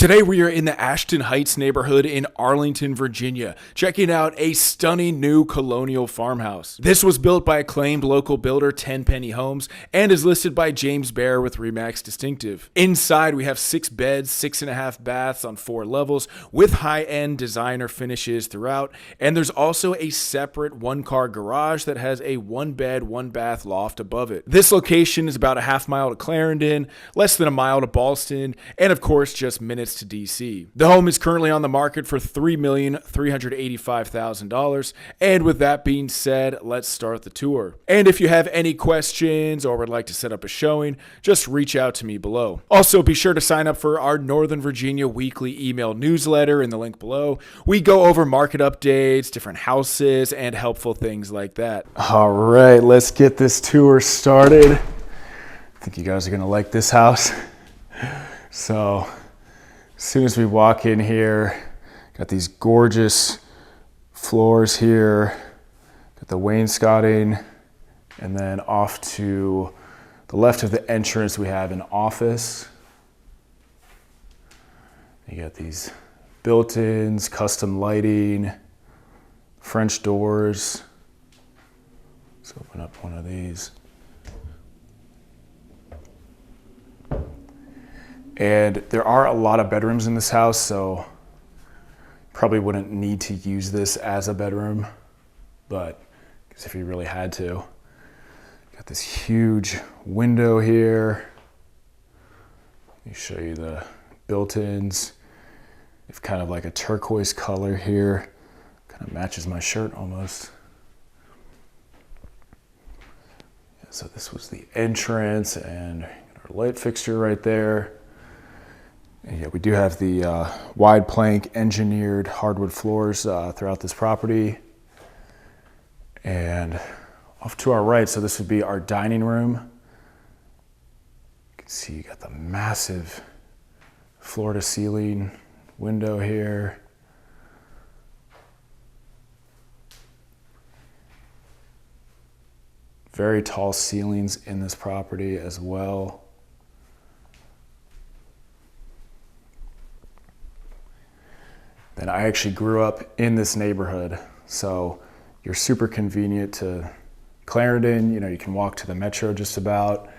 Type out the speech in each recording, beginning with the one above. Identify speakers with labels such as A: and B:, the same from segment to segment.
A: Today we are in the Ashton Heights neighborhood in Arlington, Virginia, checking out a stunning new Colonial farmhouse. This was built by acclaimed local builder Tenpenny Homes and is listed by James Bear with Remax Distinctive. Inside we have 6 beds, 6.5 baths on 4 levels with high-end designer finishes throughout, and there's also a separate 1-car garage that has a 1-bed, 1-bath loft above it. This location is about a half mile to Clarendon, less than a mile to Ballston, and of course just minutes to DC. The home is currently on the market for $3,385,000. And with that being said, let's start the tour. And if you have any questions or would like to set up a showing, just reach out to me below. Also, be sure to sign up for our Northern Virginia weekly email newsletter in the link below. We go over market updates, different houses, and helpful things like that. All right, let's get this tour started. I think you guys are gonna like this house. So, as soon as we walk in here, got these gorgeous floors here, got the wainscoting, and then off to the left of the entrance we have an office. You got these built-ins, custom lighting, French doors. Let's open up one of these. And there are a lot of bedrooms in this house, so probably wouldn't need to use this as a bedroom, but because if you really had to. Got this huge window here. Let me show you the built-ins. It's kind of like a turquoise color here. Kind of matches my shirt almost. Yeah, so this was the entrance and our light fixture right there. And yeah, we do have the wide plank engineered hardwood floors throughout this property. And off to our right, so this would be our dining room. You can see you got the massive floor to ceiling window here. Very tall ceilings in this property as well. And I actually grew up in this neighborhood, so you're super convenient to Clarendon. You know, you can walk to the metro just about,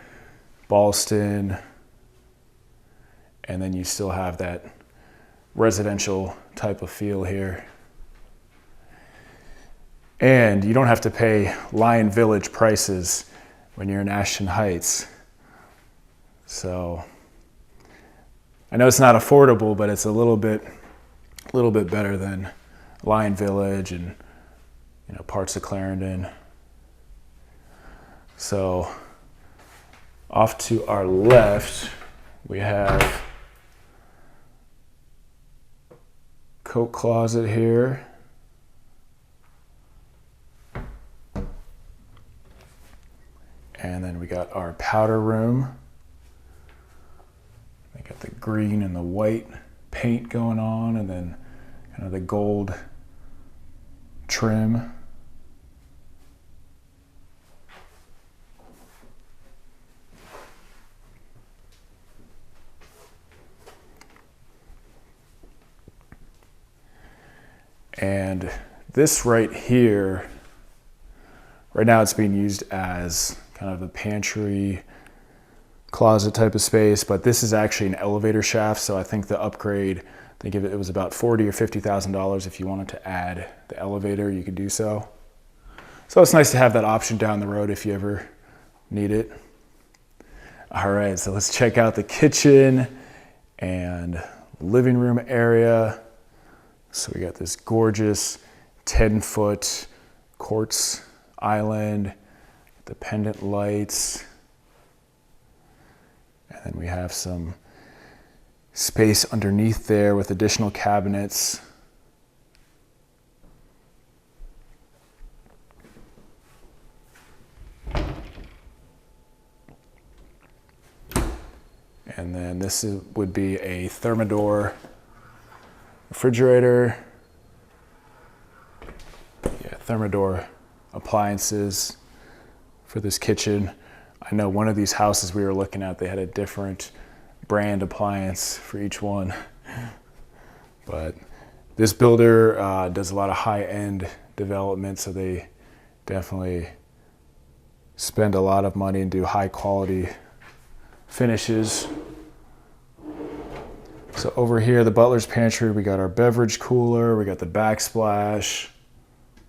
A: Ballston, and then you still have that residential type of feel here. And you don't have to pay Lion Village prices when you're in Ashton Heights. So I know it's not affordable, but it's a little bit better than Lion Village and parts of Clarendon. So off to our left we have coat closet here. And then we got our powder room. We got the green and the white paint going on, and then kind of the gold trim. And this right here, right now it's being used as kind of a pantry closet type of space, but this is actually an elevator shaft, so I think the upgrade, it was about $40,000 or $50,000. If you wanted to add the elevator, you could do so. So it's nice to have that option down the road if you ever need it. All right, so let's check out the kitchen and living room area. So we got this gorgeous 10-foot quartz island, the pendant lights, and then we have some space underneath there with additional cabinets. And then this would be a Thermador refrigerator. Yeah, Thermador appliances for this kitchen. I know one of these houses we were looking at, they had a different brand appliance for each one. But this builder does a lot of high-end development, so they definitely spend a lot of money and do high-quality finishes. So over here, the butler's pantry, we got our beverage cooler, we got the backsplash.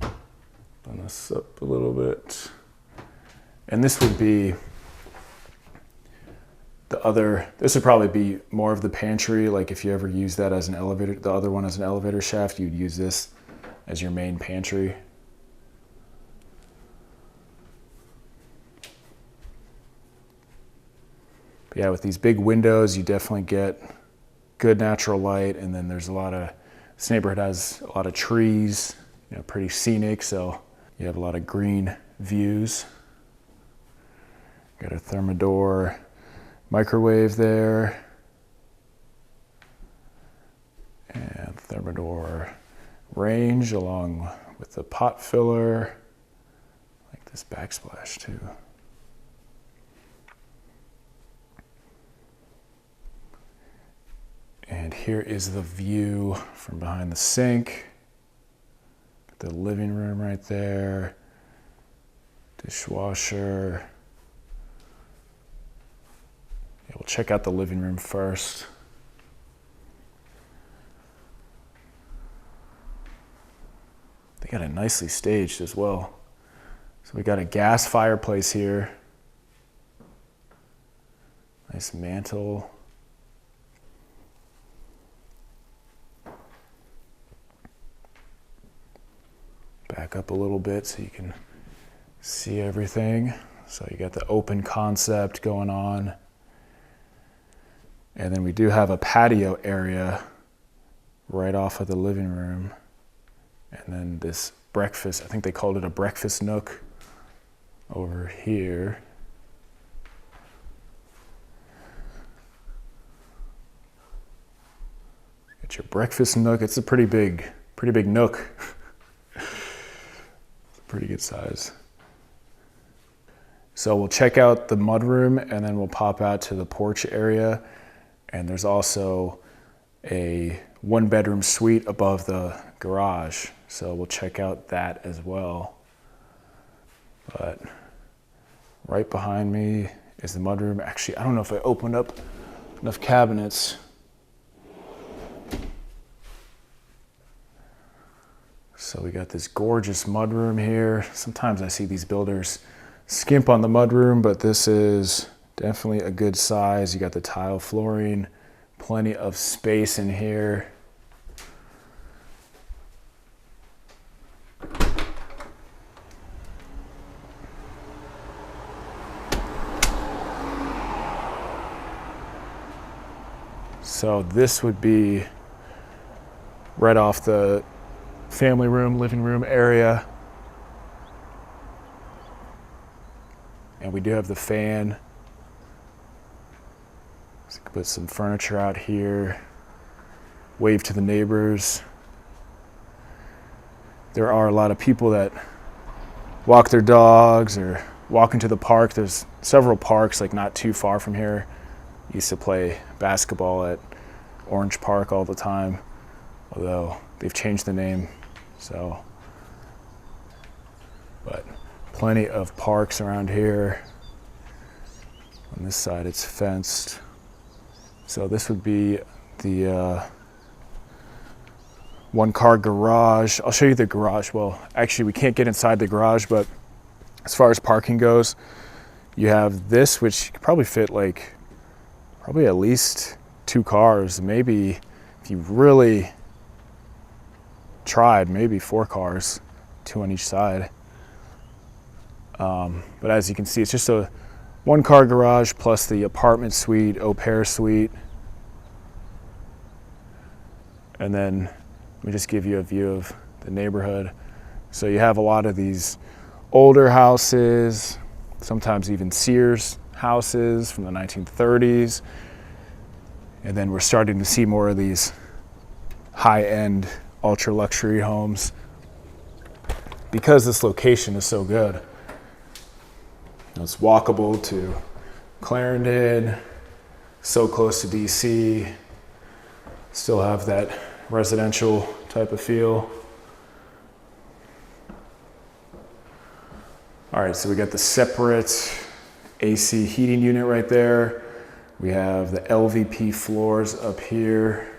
A: Bring this up a little bit. And this would be this would probably be more of the pantry. Like if you ever use that as an elevator, the other one as an elevator shaft, you'd use this as your main pantry. But yeah, with these big windows, you definitely get good natural light. And then there's this neighborhood has a lot of trees, pretty scenic. So you have a lot of green views. Got a Thermador microwave there. And Thermador range along with the pot filler. Like this backsplash too. And here is the view from behind the sink. The living room right there. Dishwasher. Yeah, we'll check out the living room first. They got it nicely staged as well. So we got a gas fireplace here. Nice mantle. Back up a little bit so you can see everything. So you got the open concept going on. And then we do have a patio area right off of the living room. And then this breakfast, I think they called it a breakfast nook over here. Got your breakfast nook. It's a pretty big nook. It's a pretty good size. So we'll check out the mudroom and then we'll pop out to the porch area. And there's also a 1-bedroom suite above the garage. So we'll check out that as well. But right behind me is the mudroom. Actually, I don't know if I opened up enough cabinets. So we got this gorgeous mudroom here. Sometimes I see these builders skimp on the mudroom, but this is definitely a good size. You got the tile flooring, plenty of space in here. So this would be right off the family room, living room area. And we do have the fan. So you can put some furniture out here. Wave to the neighbors. There are a lot of people that walk their dogs or walk into the park. There's several parks like not too far from here. Used to play basketball at Orange Park all the time, although they've changed the name. So, but plenty of parks around here. On this side it's fenced. So this would be the 1-car garage. I'll show you the garage. Well, actually we can't get inside the garage, but as far as parking goes, you have this, which could probably fit like probably at least 2 cars, maybe if you really tried, maybe 4 cars, 2 on each side. But as you can see, it's just a 1-car garage plus the apartment suite, au pair suite. And then let me just give you a view of the neighborhood. So you have a lot of these older houses, sometimes even Sears houses from the 1930s. And then we're starting to see more of these high-end, ultra-luxury homes because this location is so good. It's walkable to Clarendon, so close to DC. Still have that residential type of feel. All right, so we got the separate AC heating unit right there. We have the LVP floors up here.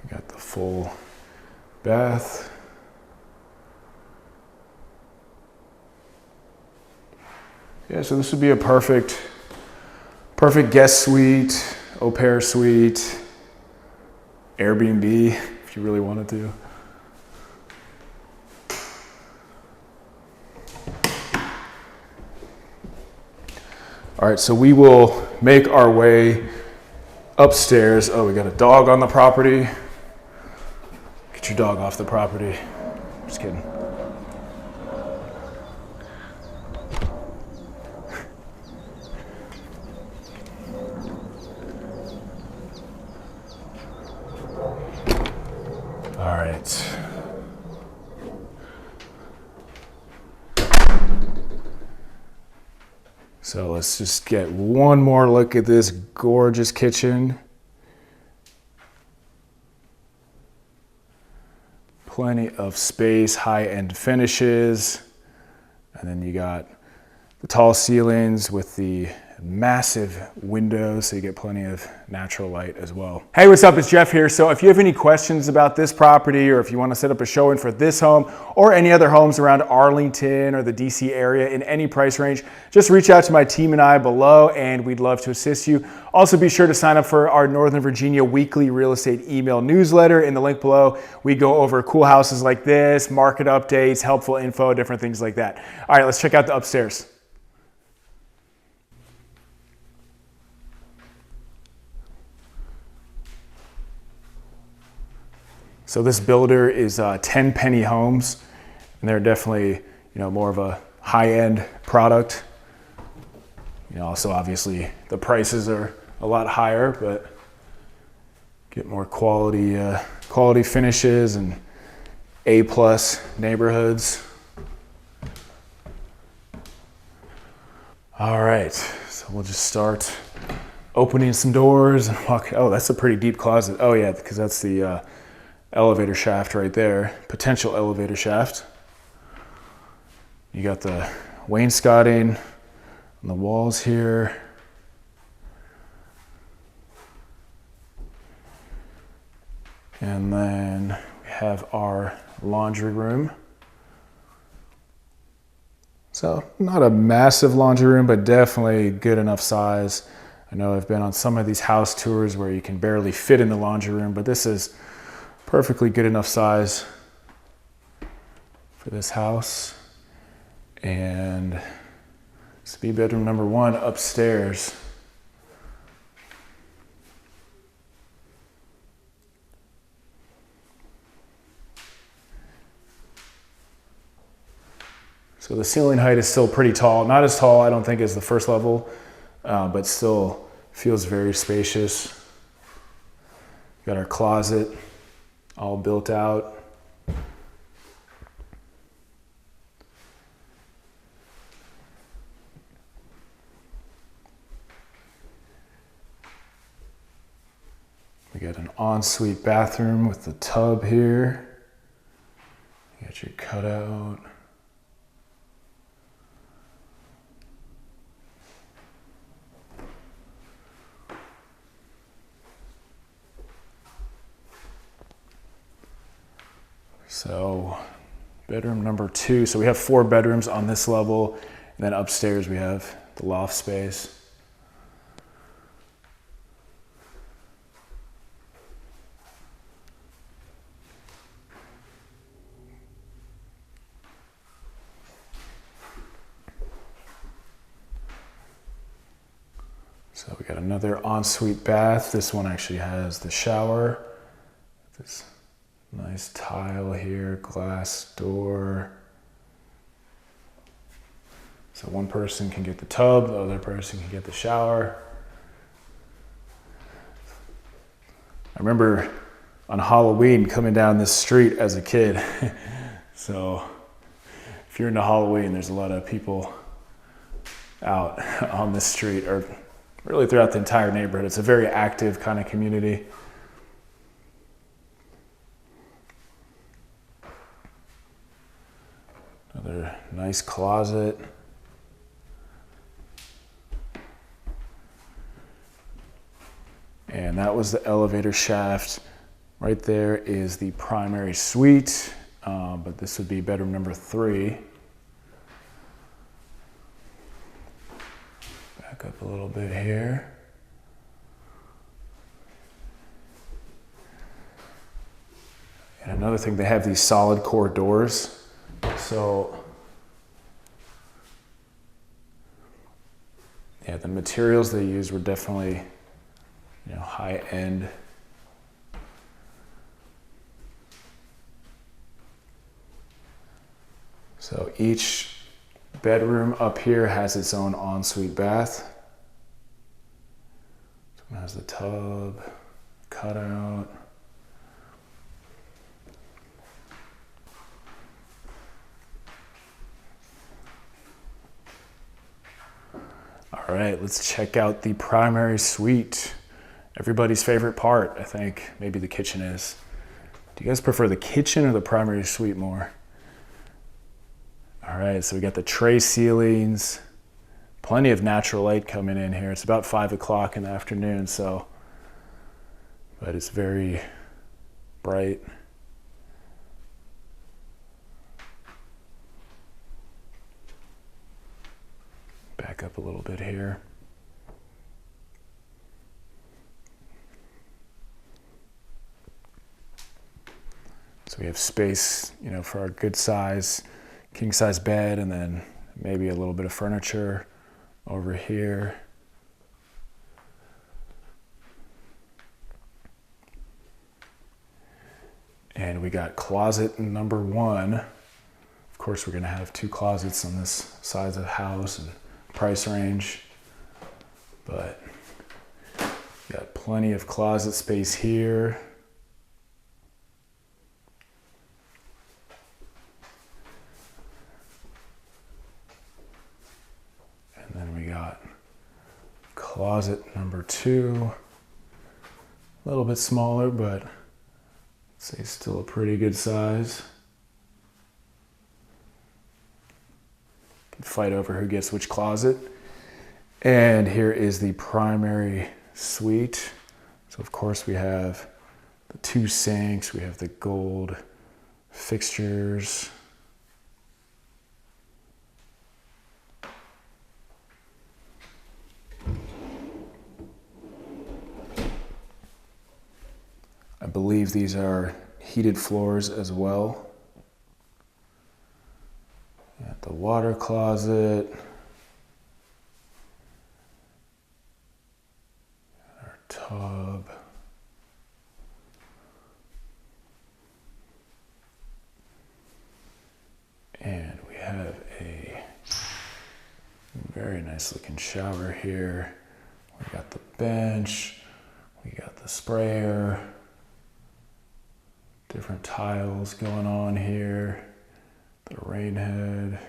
A: We got the full bath. Yeah, so this would be a perfect guest suite, au pair suite, Airbnb, if you really wanted to. All right, so we will make our way upstairs. Oh, we got a dog on the property. Get your dog off the property. Just kidding. All right. So let's just get one more look at this gorgeous kitchen. Plenty of space, high-end finishes. And then you got the tall ceilings with the massive windows, so you get plenty of natural light as well. Hey, what's up? It's Jeff here. So if you have any questions about this property, or if you want to set up a showing for this home or any other homes around Arlington or the DC area in any price range, just reach out to my team and I below, and we'd love to assist you. Also, be sure to sign up for our Northern Virginia weekly real estate email newsletter. In the link below, we go over cool houses like this, market updates, helpful info, different things like that. All right, let's check out the upstairs. So this builder is 10 Penny Homes, and they're definitely, more of a high-end product. Also obviously the prices are a lot higher, but get more quality finishes and A+ neighborhoods. All right, so we'll just start opening some doors and walk. Oh, that's a pretty deep closet. Oh yeah, because that's the elevator shaft right there, potential elevator shaft. You got the wainscoting on the walls here. And then we have our laundry room. So not a massive laundry room, but definitely good enough size. I know I've been on some of these house tours where you can barely fit in the laundry room, but this is perfectly good enough size for this house. And this will be bedroom number 1 upstairs. So the ceiling height is still pretty tall. Not as tall, I don't think, as the first level, but still feels very spacious. Got our closet all built out. We got an ensuite bathroom with the tub here. You got your cutout. So bedroom number 2. So we have 4 bedrooms on this level, and then upstairs we have the loft space. So we got another ensuite bath. This one actually has the shower. This nice tile here, glass door. So one person can get the tub, the other person can get the shower. I remember on Halloween coming down this street as a kid. So if you're into Halloween, there's a lot of people out on this street, or really throughout the entire neighborhood. It's a very active kind of community. Another nice closet. And that was the elevator shaft. Right there is the primary suite, but this would be bedroom number 3. Back up a little bit here. And another thing, they have these solid core doors. So, yeah, the materials they used were definitely, high end. So each bedroom up here has its own ensuite bath. This one has the tub, cutout. All right, let's check out the primary suite. Everybody's favorite part, I think. Maybe the kitchen is. Do you guys prefer the kitchen or the primary suite more? All right, so we got the tray ceilings. Plenty of natural light coming in here. It's about 5 o'clock in the afternoon, but it's very bright. Back up a little bit here. So we have space, for our good size, king size bed, and then maybe a little bit of furniture over here. And we got closet number 1. Of course, we're gonna have 2 closets on this size of the house and price range, but got plenty of closet space here. And then we got closet number 2, a little bit smaller, but I'd say still a pretty good size. Can fight over who gets which closet. And here is the primary suite. So of course we have the 2 sinks, we have the gold fixtures. I believe these are heated floors as well. Got the water closet. Our tub. And we have a very nice looking shower here. We got the bench. We got the sprayer. Different tiles going on here. The rain head.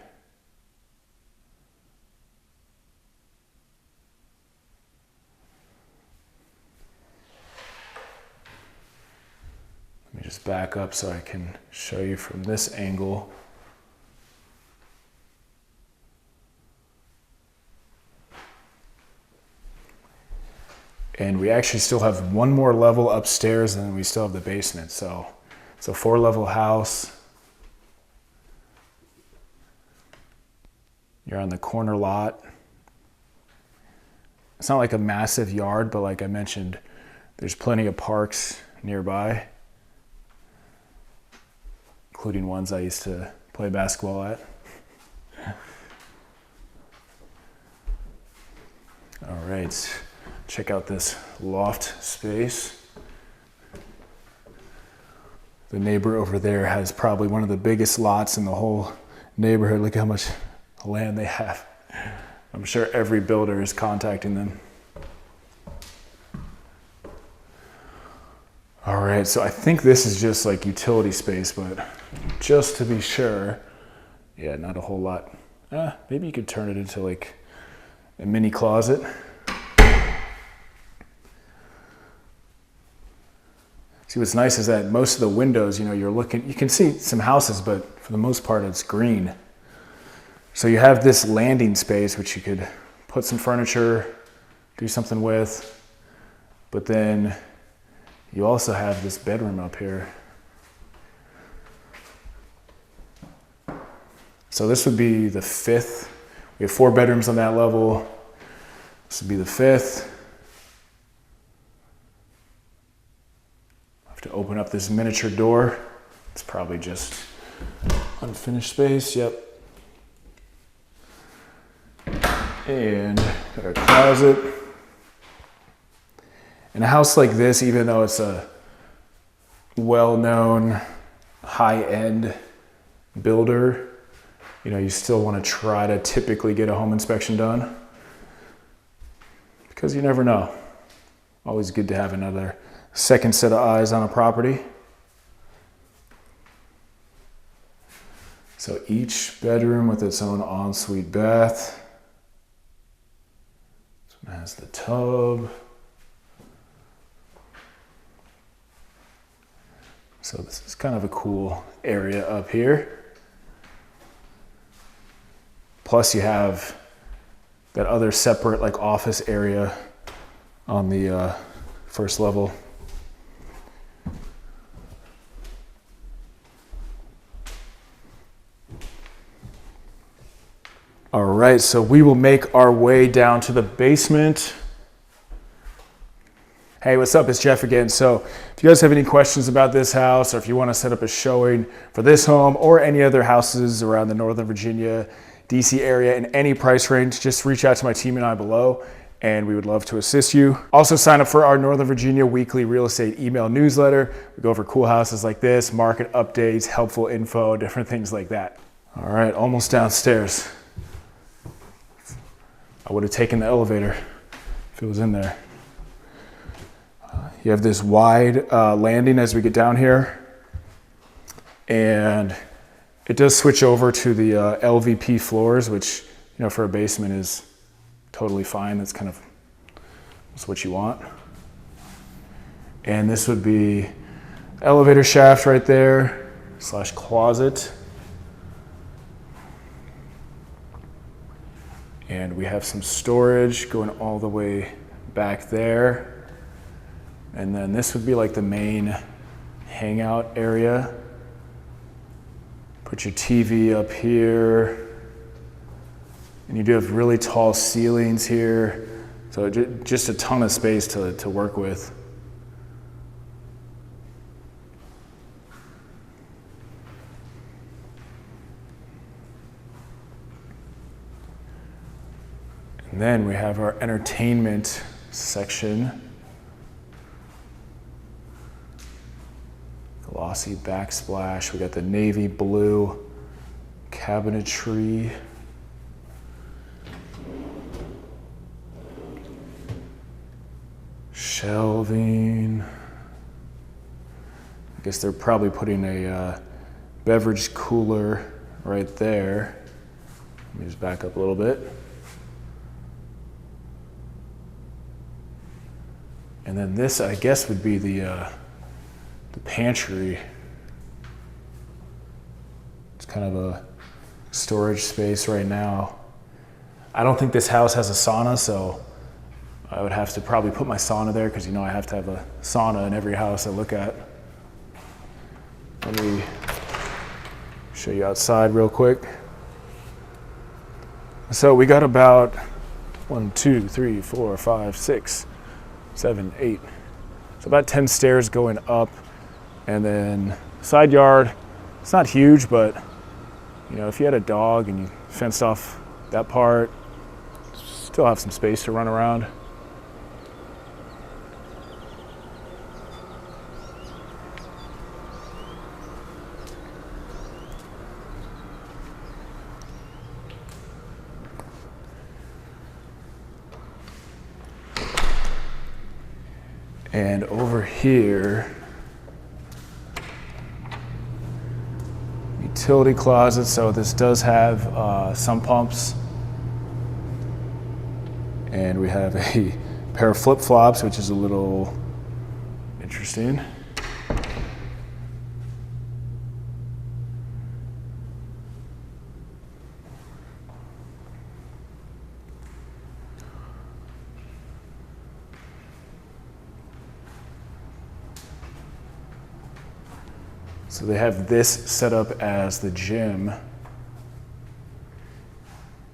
A: Let me just back up so I can show you from this angle. And we actually still have one more level upstairs, and then we still have the basement. So it's a 4-level house. You're on the corner lot. It's not like a massive yard, but like I mentioned, there's plenty of parks nearby, including ones I used to play basketball at. All right, check out this loft space. The neighbor over there has probably one of the biggest lots in the whole neighborhood. Look how much land they have. I'm sure every builder is contacting them. All right, so I think this is just like utility space, but just to be sure. Yeah, not a whole lot. Maybe you could turn it into like a mini closet. See, what's nice is that most of the windows, you can see some houses, but for the most part, it's green. So you have this landing space, which you could put some furniture, do something with, but then you also have this bedroom up here. So this would be the 5th. We have 4 bedrooms on that level. This would be the 5th. I have to open up this miniature door. It's probably just unfinished space, yep. And got our closet. In a house like this, even though it's a well-known high-end builder, you still want to try to typically get a home inspection done because you never know. Always good to have another second set of eyes on a property. So each bedroom with its own ensuite bath. This one has the tub. So this is kind of a cool area up here. Plus you have that other separate like office area on the first level. All right, so we will make our way down to the basement. Hey, what's up? It's Jeff again. So if you guys have any questions about this house, or if you want to set up a showing for this home or any other houses around the Northern Virginia, DC area in any price range, just reach out to my team and I below, and we would love to assist you. Also sign up for our Northern Virginia weekly real estate email newsletter. We go over cool houses like this, market updates, helpful info, different things like that. All right, almost downstairs. I would have taken the elevator if it was in there. You have this wide landing as we get down here, and it does switch over to the LVP floors, which for a basement is totally fine. That's what you want. And this would be elevator shaft right there / closet. And we have some storage going all the way back there. And then this would be like the main hangout area. Put your TV up here. And you do have really tall ceilings here. So just a ton of space to work with. And then we have our entertainment section. Glossy backsplash. We got the navy blue cabinetry. Shelving. I guess they're probably putting a beverage cooler right there. Let me just back up a little bit. And then this, I guess, would be the pantry. It's kind of a storage space right now. I don't think this house has a sauna, so I would have to probably put my sauna there because I have to have a sauna in every house I look at. Let me show you outside real quick. So we got about 1, 2, 3, 4, 5, 6, 7, 8. So about 10 stairs going up. And then side yard, it's not huge, but if you had a dog and you fenced off that part, still have some space to run around. And over here, utility closet. So this does have sump pumps. And we have a pair of flip-flops, which is a little interesting. So they have this set up as the gym,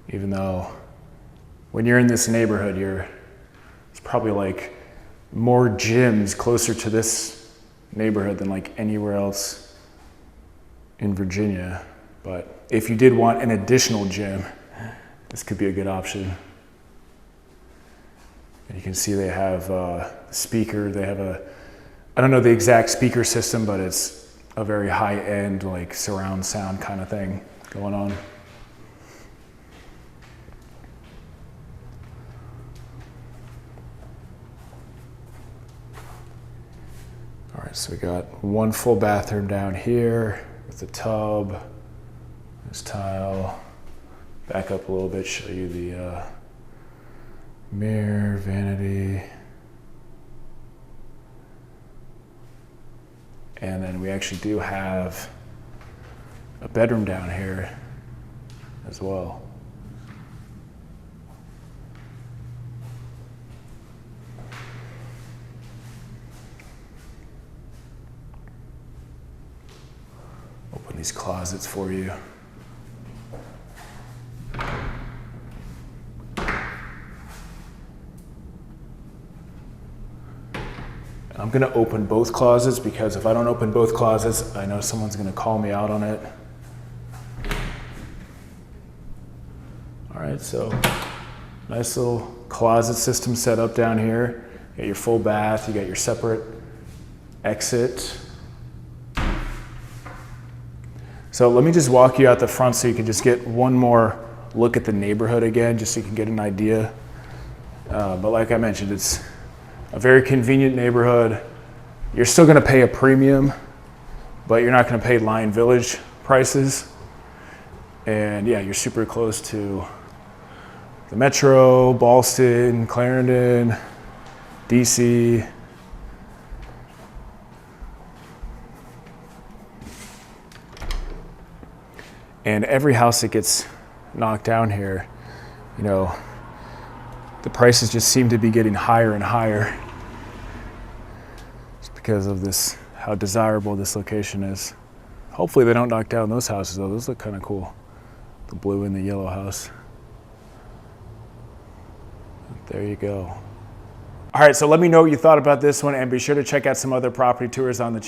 A: even though when you're in this neighborhood, it's probably like more gyms closer to this neighborhood than like anywhere else in Virginia. But if you did want an additional gym, this could be a good option. And you can see they have a speaker. They have I don't know the exact speaker system, but it's a very high-end, like surround sound kind of thing going on. All right, so we got one full bathroom down here with the tub, this tile. Back up a little bit, show you the mirror, vanity. And then we actually do have a bedroom down here as well. Open these closets for you. I'm gonna open both closets because if I don't open both closets, I know someone's gonna call me out on it. All right, so nice little closet system set up down here. You got your full bath, you got your separate exit. So let me just walk you out the front so you can just get one more look at the neighborhood again, just so you can get an idea. But like I mentioned, it's a very convenient neighborhood. You're still gonna pay a premium, but you're not gonna pay Lion Village prices. And yeah, you're super close to the Metro, Ballston, Clarendon, DC. And every house that gets knocked down here, you know, the prices just seem to be getting higher and higher. Just because of this, how desirable this location is. Hopefully they don't knock down those houses though. Those look kind of cool. The blue and the yellow house. There you go. All right, so let me know what you thought about this one and be sure to check out some other property tours on the channel.